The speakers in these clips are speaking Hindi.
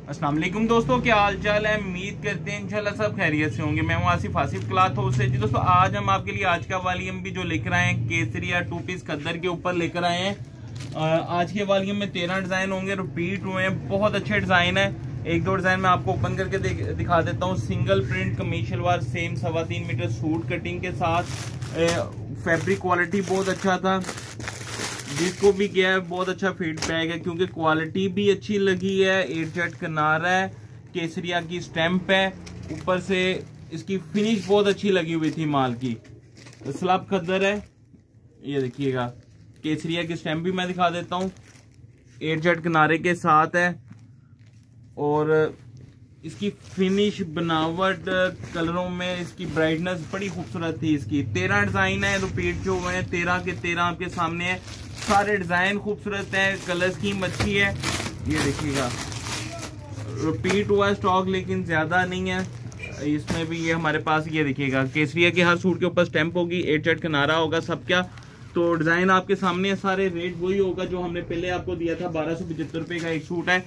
अस्सलाम वालेकुम दोस्तों, क्या हाल चाल है। उम्मीद करते हैं इंशाल्लाह सब खैरियत से होंगे। मैं हूं आसिफ क्लॉथ हाउस से जी। दोस्तों आज हम आपके लिए आज का वॉल्यूम भी जो लेकर आए हैं केसरिया 2 पीस खद्दर के ऊपर लेकर आए हैं। आज के वॉल्यूम में 13 डिजाइन होंगे, रिपीट हुए हैं, बहुत अच्छे डिजाइन है। एक दो डिजाइन मैं आपको ओपन करके दिखा देता हूँ। सिंगल प्रिंट कमीज salwar same 3.25 metre suit cutting के साथ। फैब्रिक क्वालिटी बहुत अच्छा था, जिसको भी गया है बहुत अच्छा फीडबैक है क्योंकि क्वालिटी भी अच्छी लगी है। 8 किनारा है, केसरिया की स्टैंप है, ऊपर से इसकी फिनिश बहुत अच्छी लगी हुई थी माल की। स्लब खद्दर है, ये देखिएगा केसरिया की स्टैंप भी मैं दिखा देता हूँ। 8 किनारे के साथ है और इसकी फिनिश बनावट कलरों में इसकी ब्राइटनेस बड़ी खूबसूरत थी। इसकी 13 डिजाइन है, रिपीट जो हुए हैं 13 के 13 आपके सामने है। सारे डिजाइन खूबसूरत है, कलर स्कीम अच्छी है। ये देखिएगा रिपीट हुआ है स्टॉक, लेकिन ज्यादा नहीं है इसमें भी। ये हमारे पास ये देखिएगा केसरिया के हर सूट के ऊपर स्टैंप होगी, 8 किनारा होगा सब क्या। तो डिजाइन आपके सामने है, सारे रेट वही होगा जो हमने पहले आपको दिया था। 1275 रुपए का एक सूट है।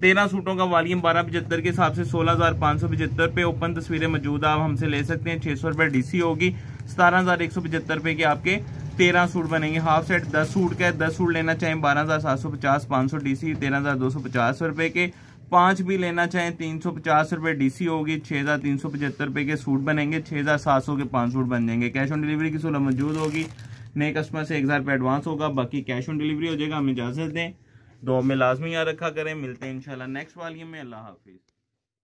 13 सूटों का वॉल्यूम 1275 के हिसाब से 16,575 रुपए। ओपन तस्वीरें मौजूद आप हमसे ले सकते हैं। 600 रुपए डीसी होगी। 17,175 रुपए के आपके 13 सूट बनेंगे। हाफ सेट 10 सूट का है, 10 सूट लेना चाहें 12,750, 500 डीसी 13,250 रुपए के। 5 भी लेना चाहें 350 रुपए डीसी होगी। 6,375 रुपए के सूट बनेंगे। 6,700 के 5 सूट बन जाएंगे। कैश ऑन डिलीवरी की सहूलत मौजूद होगी। नए कस्टमर से 1,000 रुपए एडवांस होगा, बाकी कैश ऑन डिलीवरी हो जाएगा। हमें इजाजत दें, दुआ में लाजमी याद रखा करें। मिलते हैं इंशाल्लाह नेक्स्ट वॉल्यूम में। अल्लाह हाफिज।